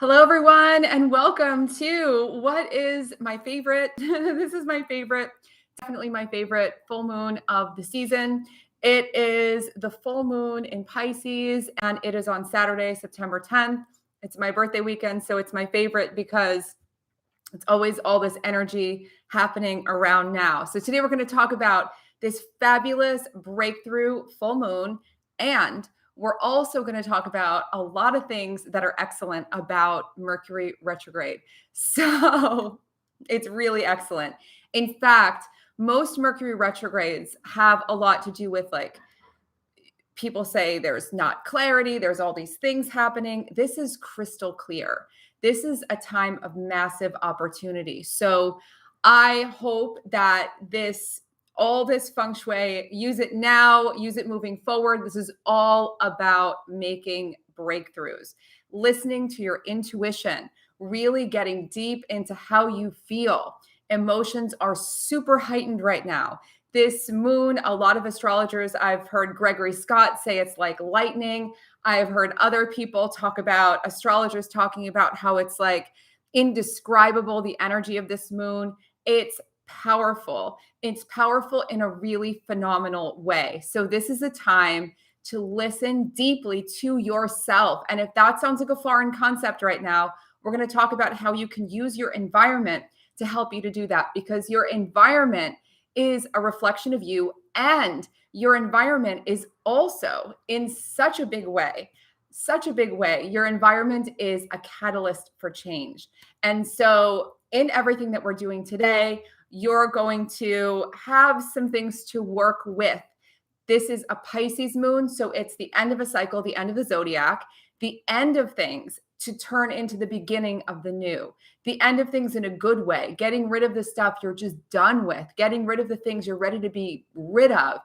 Hello, everyone, and welcome to what is my favorite. This is my favorite, definitely my favorite full moon of the season. It is the full moon in Pisces, and it is on Saturday, September 10th. It's my birthday weekend, so it's my favorite because it's always all this energy happening around now. So today we're going to talk about this fabulous breakthrough full moon, and we're also going to talk about a lot of things that are excellent about Mercury retrograde. So it's really excellent. In fact, most Mercury retrogrades have a lot to do with, like, people say there's not clarity, there's all these things happening. This is crystal clear. This is a time of massive opportunity. So I hope that all this feng shui, use it now, use it moving forward. This is all about making breakthroughs, listening to your intuition, really getting deep into how you feel. Emotions are super heightened right now. This moon, a lot of astrologers, I've heard Gregory Scott say it's like lightning. I've heard other people talk about, astrologers talking about how it's like indescribable, the energy of this moon. It's powerful. It's powerful in a really phenomenal way. So this is a time to listen deeply to yourself. And if that sounds like a foreign concept right now, we're going to talk about how you can use your environment to help you to do that, because your environment is a reflection of you, and your environment is also in such a big way, your environment is a catalyst for change. And so in everything that we're doing today, you're going to have some things to work with. This is a Pisces moon, so it's the end of a cycle, the end of the zodiac, the end of things to turn into the beginning of the new, the end of things in a good way, getting rid of the stuff you're just done with, getting rid of the things you're ready to be rid of,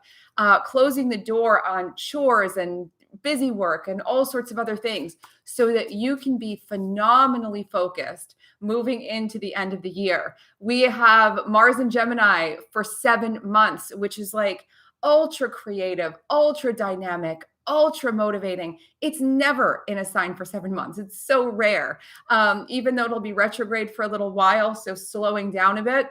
closing the door on chores and busy work and all sorts of other things, so that you can be phenomenally focused moving into the end of the year. We have Mars in Gemini for 7 months, which is like ultra creative, ultra dynamic, ultra motivating. It's never in a sign for 7 months. It's so rare. Even though it'll be retrograde for a little while, so slowing down a bit,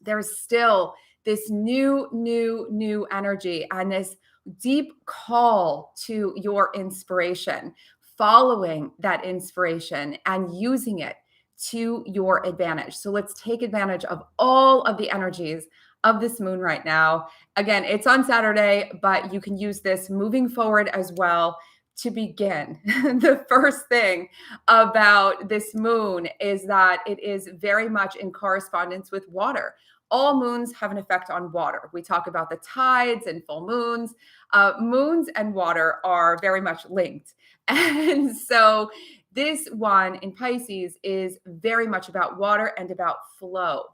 there's still this new energy and this deep call to your inspiration, following that inspiration and using it to your advantage. So let's take advantage of all of the energies of this moon right now. Again, it's on Saturday, but you can use this moving forward as well to begin. The first thing about this moon is that it is very much in correspondence with water. All moons have an effect on water. We talk about the tides and full moons. Moons and water are very much linked. And so this one in Pisces is very much about water and about flow.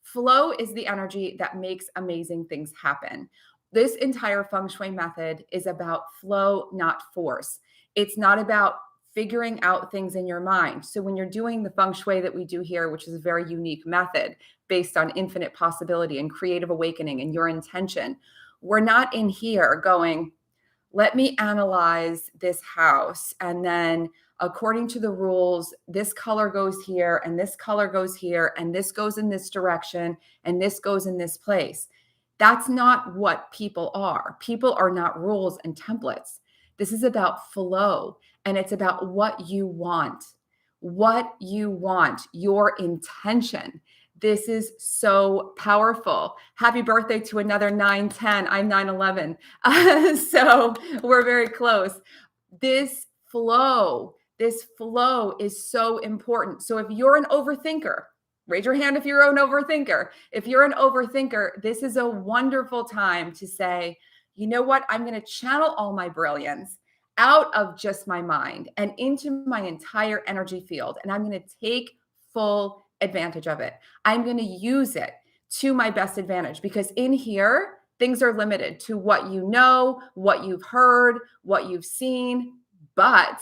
Flow is the energy that makes amazing things happen. This entire feng shui method is about flow, not force. It's not about figuring out things in your mind. So when you're doing the feng shui that we do here, which is a very unique method based on infinite possibility and creative awakening and your intention, we're not in here going, let me analyze this house, and then according to the rules, this color goes here and this color goes here and this goes in this direction and this goes in this place. That's not what people are. People are not rules and templates. This is about flow, and it's about what you want, your intention. This is so powerful. Happy birthday to another 910. I'm 911. So we're very close. This flow is so important. So if you're an overthinker, raise your hand if you're an overthinker. If you're an overthinker, this is a wonderful time to say, you know what? I'm going to channel all my brilliance out of just my mind and into my entire energy field. And I'm going to take full advantage of it. I'm going to use it to my best advantage, because in here, things are limited to what you know, what you've heard, what you've seen. But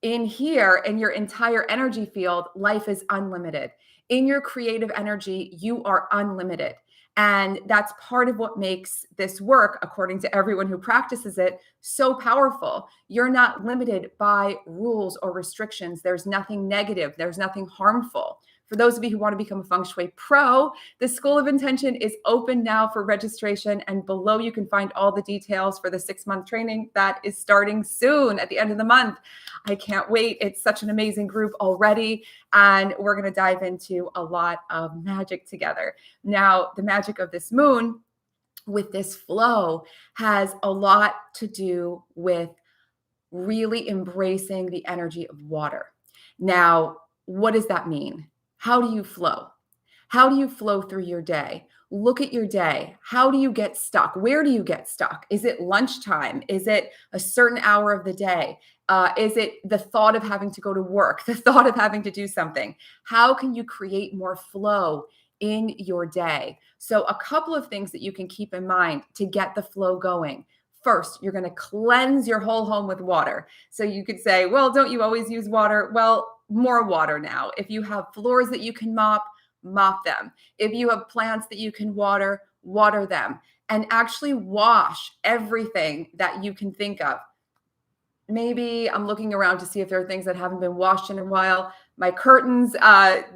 in here, in your entire energy field, life is unlimited. In your creative energy, you are unlimited. And that's part of what makes this work, according to everyone who practices it, so powerful. You're not limited by rules or restrictions. There's nothing negative. There's nothing harmful. For those of you who want to become a Feng Shui pro, the School of Intention is open now for registration. And below you can find all the details for the 6-month training that is starting soon at the end of the month. I can't wait. It's such an amazing group already. And we're going to dive into a lot of magic together. Now, the magic of this moon with this flow has a lot to do with really embracing the energy of water. Now, what does that mean? How do you flow? How do you flow through your day? Look at your day. How do you get stuck? Where do you get stuck? Is it lunchtime? Is it a certain hour of the day? Is it the thought of having to go to work, the thought of having to do something? How can you create more flow in your day? So a couple of things that you can keep in mind to get the flow going. First, you're going to cleanse your whole home with water. So you could say, well, don't you always use water? Well, more water now. If you have floors that you can mop, mop them. If you have plants that you can water, water them. And actually wash everything that you can think of. Maybe I'm looking around to see if there are things that haven't been washed in a while. My curtains,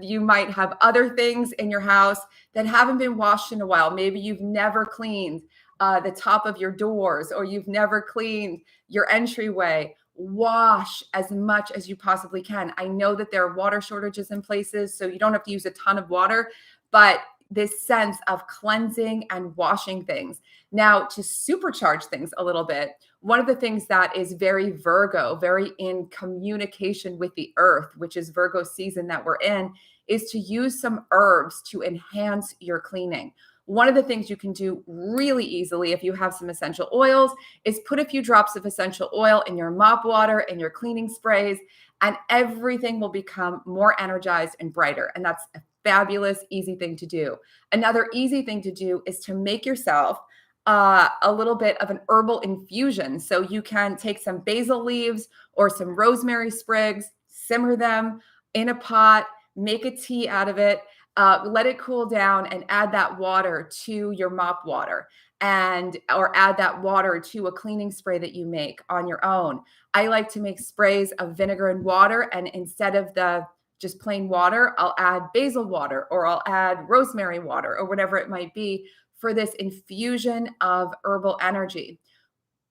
you might have other things in your house that haven't been washed in a while. Maybe you've never cleaned the top of your doors, or you've never cleaned your entryway. Wash as much as you possibly can. I know that there are water shortages in places, so you don't have to use a ton of water, but this sense of cleansing and washing things. Now, to supercharge things a little bit, one of the things that is very Virgo, very in communication with the earth, which is Virgo season that we're in, is to use some herbs to enhance your cleaning. One of the things you can do really easily if you have some essential oils is put a few drops of essential oil in your mop water and your cleaning sprays, and everything will become more energized and brighter. And that's a fabulous, easy thing to do. Another easy thing to do is to make yourself a little bit of an herbal infusion. So you can take some basil leaves or some rosemary sprigs, simmer them in a pot, make a tea out of it, let it cool down, and add that water to your mop water, or add that water to a cleaning spray that you make on your own. I like to make sprays of vinegar and water, and instead of the just plain water, I'll add basil water, or I'll add rosemary water, or whatever it might be, for this infusion of herbal energy.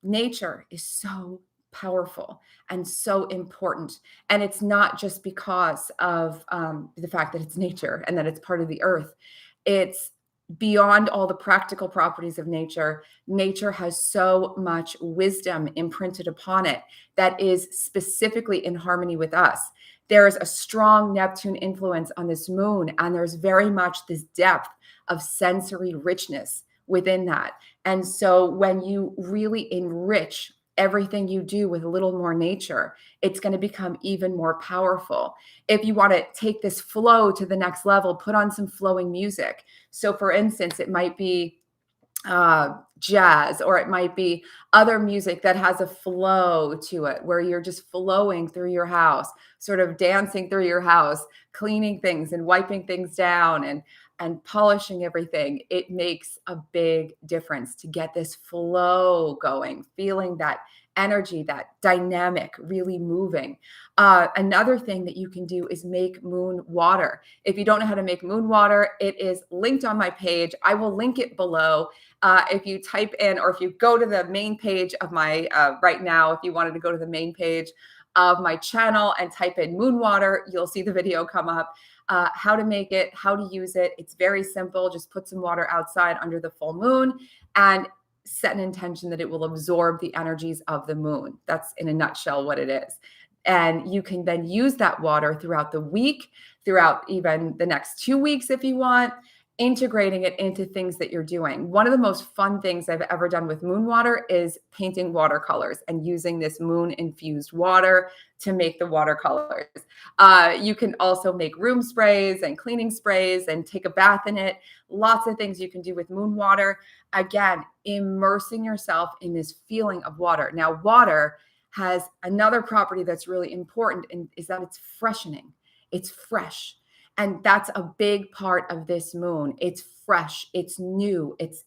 Nature is so powerful and so important. And it's not just because of the fact that it's nature and that it's part of the earth. It's beyond all the practical properties of nature. Nature has so much wisdom imprinted upon it that is specifically in harmony with us. There's a strong Neptune influence on this moon, and there's very much this depth of sensory richness within that. And so when you really enrich everything you do with a little more nature, it's going to become even more powerful. If you want to take this flow to the next level, put on some flowing music. So for instance, it might be jazz, or it might be other music that has a flow to it, where you're just flowing through your house, sort of dancing through your house, cleaning things and wiping things down and polishing everything. It makes a big difference to get this flow going, feeling that energy, that dynamic really moving. Another thing that you can do is make moon water. If you don't know how to make moon water, it is linked on my page. I will link it below. If you type in, or if you go to the main page of my, right now, if you wanted to go to the main page of my channel and type in moon water, you'll see the video come up. How to make it, how to use it. It's very simple. Just put some water outside under the full moon and set an intention that it will absorb the energies of the moon. That's in a nutshell what it is. And you can then use that water throughout the week, throughout even the next 2 weeks if you want, integrating it into things that you're doing. One of the most fun things I've ever done with moon water is painting watercolors and using this moon infused water to make the watercolors. You can also make room sprays and cleaning sprays and take a bath in it. Lots of things you can do with moon water. Again, immersing yourself in this feeling of water. Now, water has another property that's really important, and is that it's freshening. It's fresh. And that's a big part of this moon. It's fresh, it's new, it's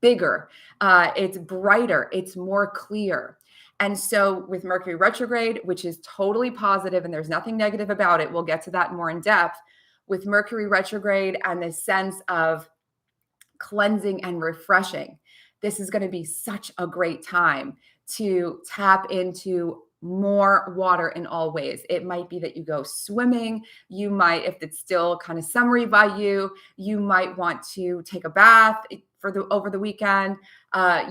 bigger, it's brighter, it's more clear. And so with Mercury retrograde, which is totally positive and there's nothing negative about it, we'll get to that more in depth. With Mercury retrograde and the sense of cleansing and refreshing, this is going to be such a great time to tap into more water in all ways. It might be that you go swimming. You might, if it's still kind of summery by you, you might want to take a bath over the weekend.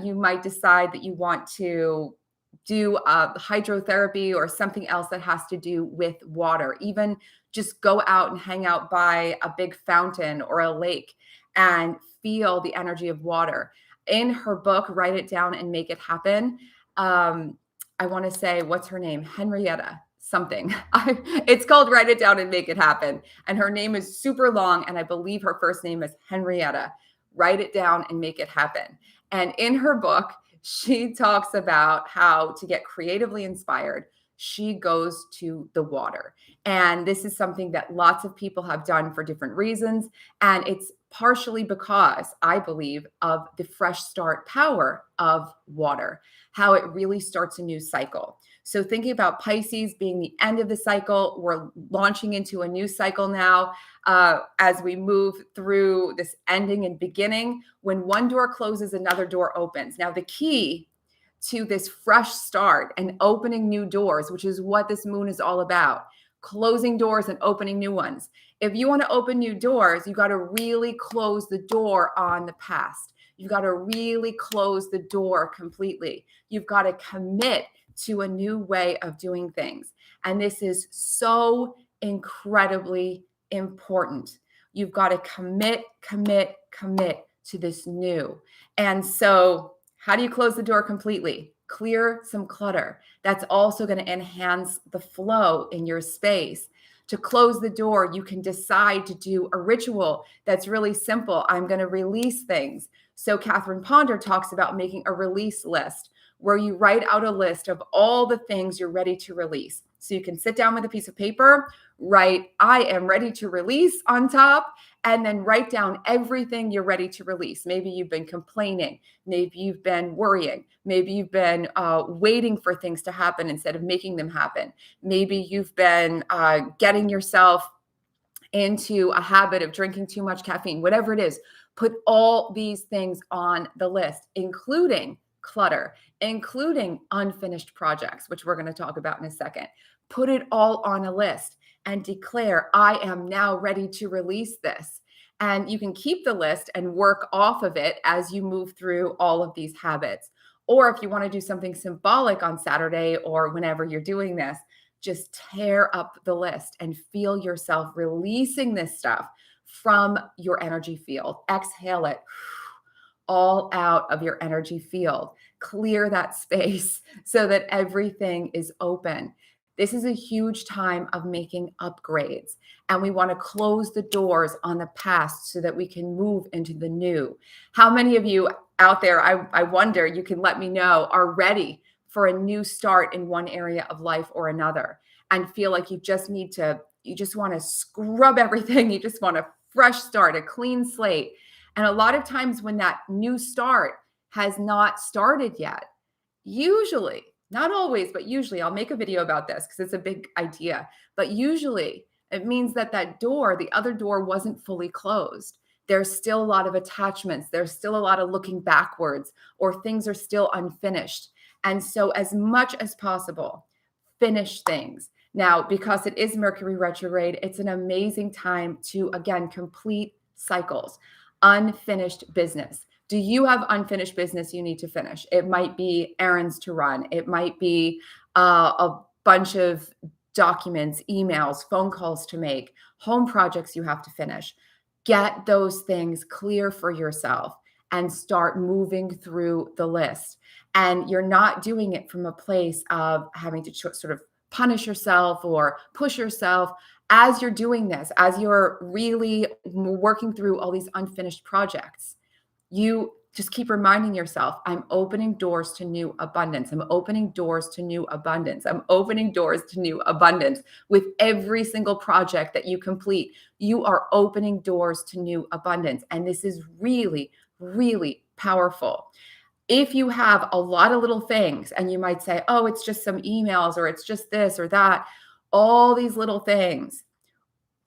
You might decide that you want to do hydrotherapy or something else that has to do with water. Even just go out and hang out by a big fountain or a lake and feel the energy of water. In her book, Write It Down and Make It Happen, I want to say, what's her name? Henrietta something. It's called Write It Down and Make It Happen. And her name is super long. And I believe her first name is Henrietta. Write it down and make it happen. And in her book, she talks about how to get creatively inspired. She goes to the water. And this is something that lots of people have done for different reasons. And it's partially because, I believe, of the fresh start power of water, how it really starts a new cycle. So thinking about Pisces being the end of the cycle, we're launching into a new cycle now as we move through this ending and beginning. When one door closes, another door opens. Now, the key to this fresh start and opening new doors, which is what this moon is all about, closing doors and opening new ones. If you want to open new doors, you got to really close the door on the past. You've got to really close the door completely. You've got to commit to a new way of doing things. And this is so incredibly important. You've got to commit to this new. And so how do you close the door completely? Clear some clutter. That's also going to enhance the flow in your space. To close the door, you can decide to do a ritual that's really simple. I'm going to release things. So Catherine Ponder talks about making a release list where you write out a list of all the things you're ready to release. So you can sit down with a piece of paper, write, I am ready to release on top, and then write down everything you're ready to release. Maybe you've been complaining. Maybe you've been worrying. Maybe you've been waiting for things to happen instead of making them happen. Maybe you've been getting yourself into a habit of drinking too much caffeine, whatever it is. Put all these things on the list, including clutter, including unfinished projects, which we're going to talk about in a second. Put it all on a list and declare, I am now ready to release this. And you can keep the list and work off of it as you move through all of these habits. Or if you want to do something symbolic on Saturday or whenever you're doing this, just tear up the list and feel yourself releasing this stuff from your energy field. Exhale it all out of your energy field. Clear that space so that everything is open. This is a huge time of making upgrades, and we want to close the doors on the past so that we can move into the new. How many of you out there, I wonder, you can let me know, are ready for a new start in one area of life or another and feel like you just want to scrub everything. You just want a fresh start, a clean slate. And a lot of times when that new start has not started yet, usually, not always, but usually, I'll make a video about this because it's a big idea, but usually it means that door, the other door, wasn't fully closed. There's still a lot of attachments. There's still a lot of looking backwards, or things are still unfinished. And so as much as possible, finish things. Now, because it is Mercury retrograde, it's an amazing time to, again, complete cycles. Unfinished business. Do you have unfinished business you need to finish? It might be errands to run. It might be a bunch of documents, emails, phone calls to make, home projects you have to finish. Get those things clear for yourself and start moving through the list. And you're not doing it from a place of having to sort of punish yourself or push yourself. As you're doing this, as you're really working through all these unfinished projects, you just keep reminding yourself, I'm opening doors to new abundance. I'm opening doors to new abundance. I'm opening doors to new abundance. With every single project that you complete, you are opening doors to new abundance. And this is really, really powerful. If you have a lot of little things and you might say, oh, it's just some emails or it's just this or that, all these little things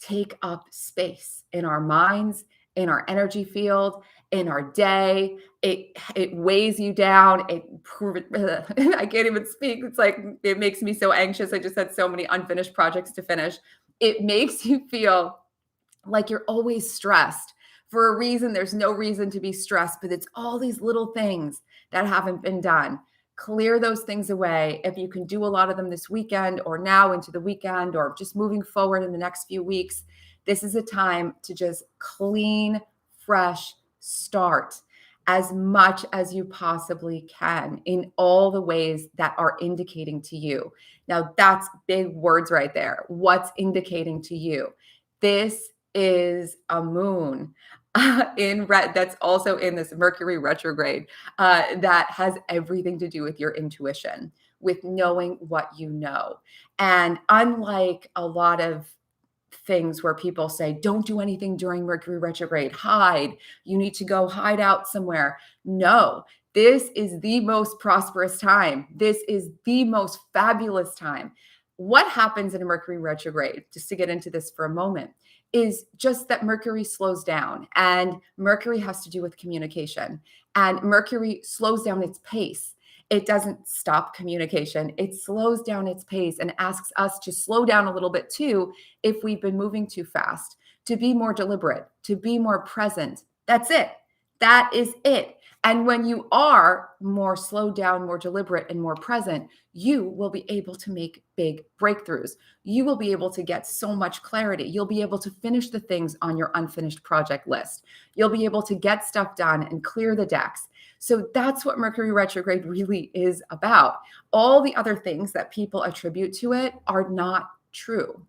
take up space in our minds, in our energy field, in our day. It weighs you down. I can't even speak. It's like it makes me so anxious. I just had so many unfinished projects to finish. It makes you feel like you're always stressed for a reason. There's no reason to be stressed, but it's all these little things that haven't been done. Clear those things away. If you can do a lot of them this weekend or now into the weekend or just moving forward in the next few weeks, this is a time to just clean, fresh start as much as you possibly can in all the ways that are indicating to you. Now, that's big words right there. What's indicating to you? This is a moon in red that's also in this Mercury retrograde that has everything to do with your intuition, with knowing what you know. And unlike a lot of things where people say, don't do anything during Mercury retrograde, hide, you need to go hide out somewhere. No, this is the most prosperous time. This is the most fabulous time. What happens in a Mercury retrograde, just to get into this for a moment, is just that Mercury slows down, and Mercury has to do with communication, and Mercury slows down its pace. It doesn't stop communication. It slows down its pace and asks us to slow down a little bit too if we've been moving too fast, to be more deliberate, to be more present. That's it. That is it. And when you are more slowed down, more deliberate, and more present, you will be able to make big breakthroughs. You will be able to get so much clarity. You'll be able to finish the things on your unfinished project list. You'll be able to get stuff done and clear the decks. So that's what Mercury retrograde really is about. All the other things that people attribute to it are not true.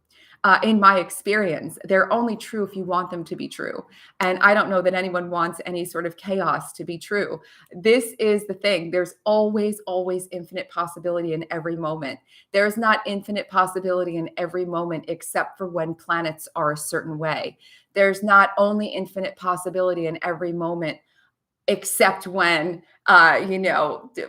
In my experience, they're only true if you want them to be true. And I don't know that anyone wants any sort of chaos to be true. This is the thing. There's always, always infinite possibility in every moment. There's not infinite possibility in every moment except for when planets are a certain way. There's not only infinite possibility in every moment except when,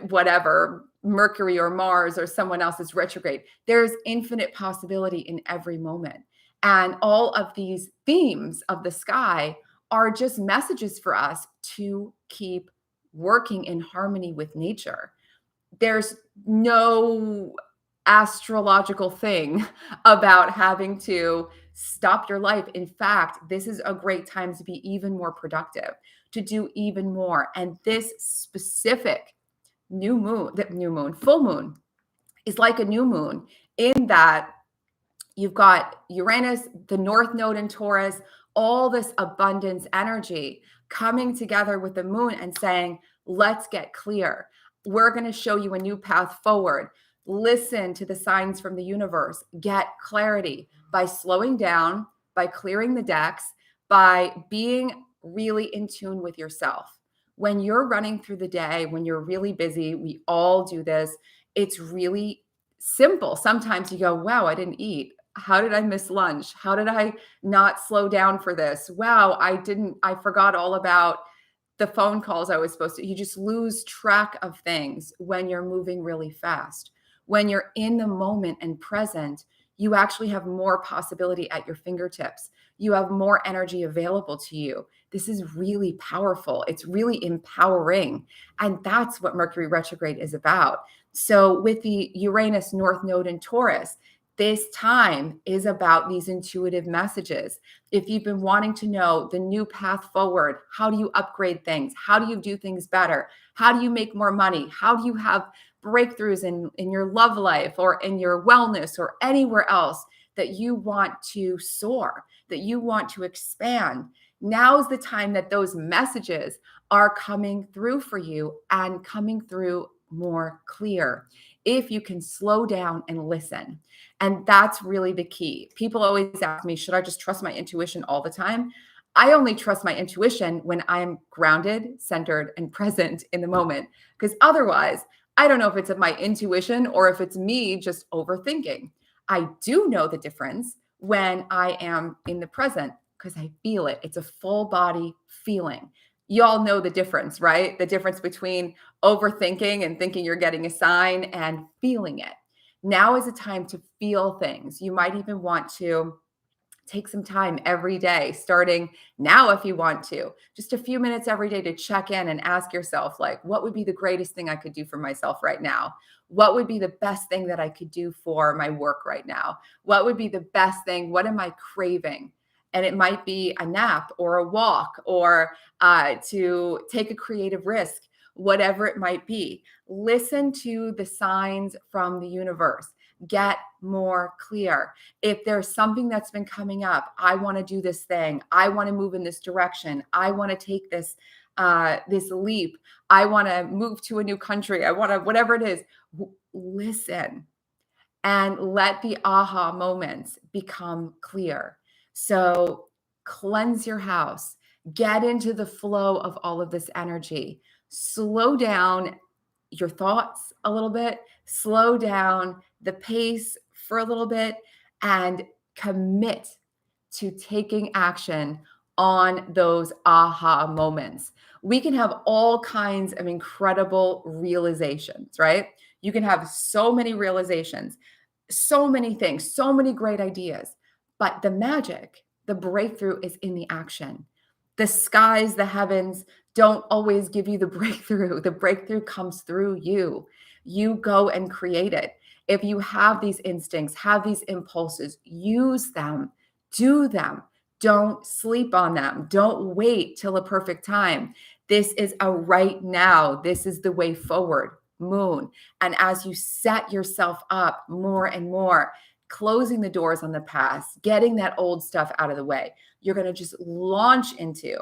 whatever, Mercury or Mars or someone else is retrograde. There's infinite possibility in every moment. And all of these themes of the sky are just messages for us to keep working in harmony with nature. There's no astrological thing about having to stop your life. In fact, this is a great time to be even more productive, to do even more. And this specific full moon is like a new moon in that you've got Uranus, the North Node in Taurus, all this abundance energy coming together with the moon and saying, let's get clear. We're going to show you a new path forward. Listen to the signs from the universe. Get clarity by slowing down, by clearing the decks, by being really in tune with yourself. When you're running through the day, when you're really busy, we all do this. It's really simple. Sometimes you go, wow, I didn't eat. How did I miss lunch? How did I not slow down for this? Wow, I forgot all about the phone calls I was supposed to. You just lose track of things when you're moving really fast. When you're in the moment and present, you actually have more possibility at your fingertips. You have more energy available to you. This is really powerful. It's really empowering. And that's what Mercury retrograde is about. So with the Uranus North Node in Taurus, this time is about these intuitive messages. If you've been wanting to know the new path forward, how do you upgrade things? How do you do things better? How do you make more money? How do you have breakthroughs in your love life or in your wellness or anywhere else that you want to soar, that you want to expand? Now's the time that those messages are coming through for you and coming through more clear if you can slow down and listen. And that's really the key. People always ask me, should I just trust my intuition all the time? I only trust my intuition when I am grounded, centered, and present in the moment. Because otherwise, I don't know if it's my intuition or if it's me just overthinking. I do know the difference when I am in the present because I feel it. It's a full body feeling. You all know the difference, right? The difference between overthinking and thinking you're getting a sign and feeling it. Now is a time to feel things. You might even want to take some time every day, starting now if you want to, just a few minutes every day to check in and ask yourself, like, what would be the greatest thing I could do for myself right now? What would be the best thing that I could do for my work right now? What would be the best thing? What am I craving? And it might be a nap or a walk or to take a creative risk, whatever it might be. Listen to the signs from the universe. Get more clear. If there's something that's been coming up, I want to do this thing. I want to move in this direction. I want to take this this leap. I want to move to a new country. I want to whatever it is. Listen and let the aha moments become clear. So cleanse your house. Get into the flow of all of this energy. Slow down your thoughts a little bit, slow down the pace for a little bit, and commit to taking action on those aha moments. We can have all kinds of incredible realizations, right? You can have so many realizations, so many things, so many great ideas, but the magic, the breakthrough is in the action. The skies, the heavens don't always give you the breakthrough. The breakthrough comes through you. You go and create it. If you have these instincts, have these impulses, use them, do them. Don't sleep on them. Don't wait till a perfect time. This is a right now. This is the way forward, Moon. And as you set yourself up more and more, closing the doors on the past, getting that old stuff out of the way, you're going to just launch into,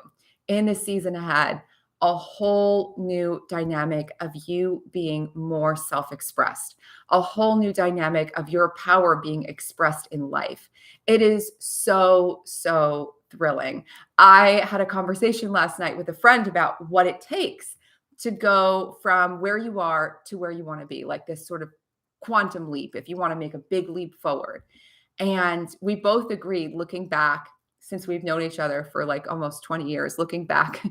in the season ahead, a whole new dynamic of you being more self-expressed, a whole new dynamic of your power being expressed in life. It is so, so thrilling. I had a conversation last night with a friend about what it takes to go from where you are to where you want to be, like this sort of quantum leap, if you want to make a big leap forward. And we both agreed, looking back, since we've known each other for like almost 20 years, looking back,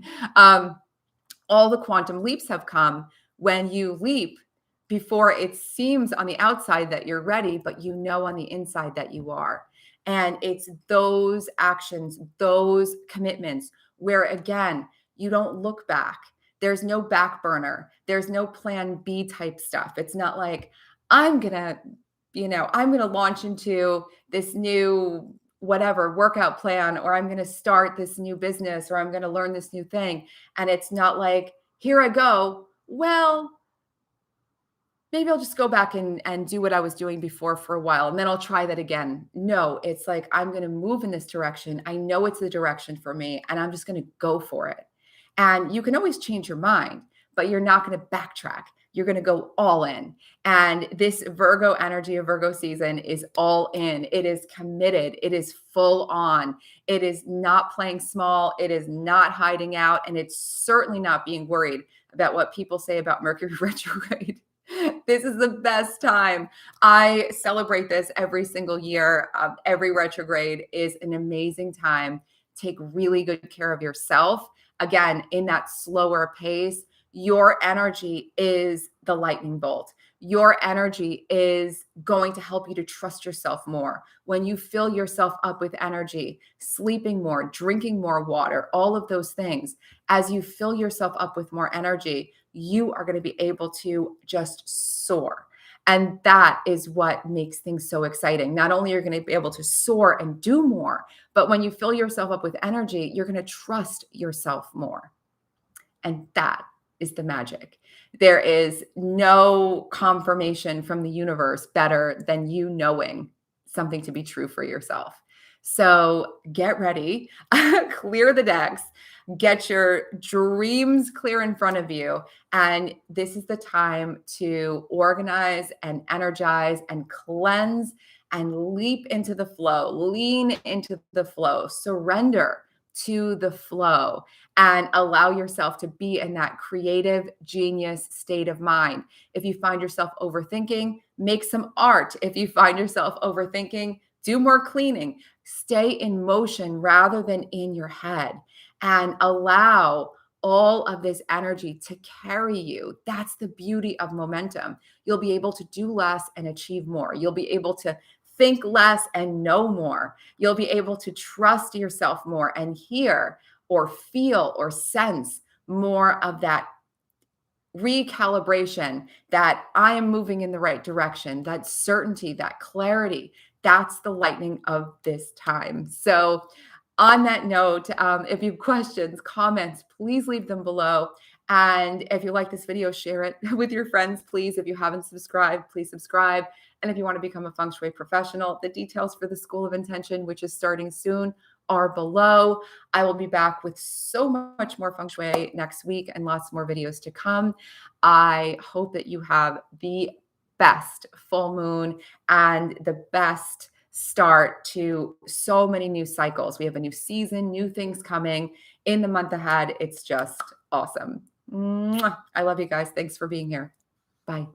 all the quantum leaps have come when you leap before it seems on the outside that you're ready, but you know on the inside that you are. And it's those actions, those commitments where, again, you don't look back. There's no back burner. There's no plan B type stuff. It's not like, I'm going to, I'm going to launch into this new whatever workout plan, or I'm going to start this new business, or I'm going to learn this new thing. And it's not like, here I go. Well, maybe I'll just go back and do what I was doing before for a while, and then I'll try that again. No, it's like, I'm going to move in this direction. I know it's the direction for me, and I'm just going to go for it. And you can always change your mind, but you're not going to backtrack. You're going to go all in. And this Virgo energy of Virgo season is all in. It is committed. It is full on. It is not playing small. It is not hiding out. And it's certainly not being worried about what people say about Mercury retrograde. This is the best time. I celebrate this every single year. Every retrograde is an amazing time. Take really good care of yourself. Again, in that slower pace, your energy is the lightning bolt. Your energy is going to help you to trust yourself more. When you fill yourself up with energy, sleeping more, drinking more water, all of those things, as you fill yourself up with more energy, you are going to be able to just soar. And that is what makes things so exciting. Not only are you going to be able to soar and do more, but when you fill yourself up with energy, you're going to trust yourself more. And that is the magic. There is no confirmation from the universe better than you knowing something to be true for yourself. So get ready, clear the decks, get your dreams clear in front of you. And this is the time to organize and energize and cleanse and leap into the flow, lean into the flow, surrender to the flow and allow yourself to be in that creative genius state of mind. If you find yourself overthinking, make some art. If you find yourself overthinking, do more cleaning. Stay in motion rather than in your head and allow all of this energy to carry you. That's the beauty of momentum. You'll be able to do less and achieve more. You'll be able to think less and know more. You'll be able to trust yourself more and hear or feel or sense more of that recalibration that I am moving in the right direction, that certainty, that clarity. That's the lightning of this time. So, on that note, if you have questions, comments, please leave them below. And if you like this video, share it with your friends, please. If you haven't subscribed, please subscribe. And if you want to become a Feng Shui professional, the details for the School of Intention, which is starting soon, are below. I will be back with so much more Feng Shui next week and lots more videos to come. I hope that you have the best full moon and the best start to so many new cycles. We have a new season, new things coming in the month ahead. It's just awesome. Mwah. I love you guys. Thanks for being here. Bye.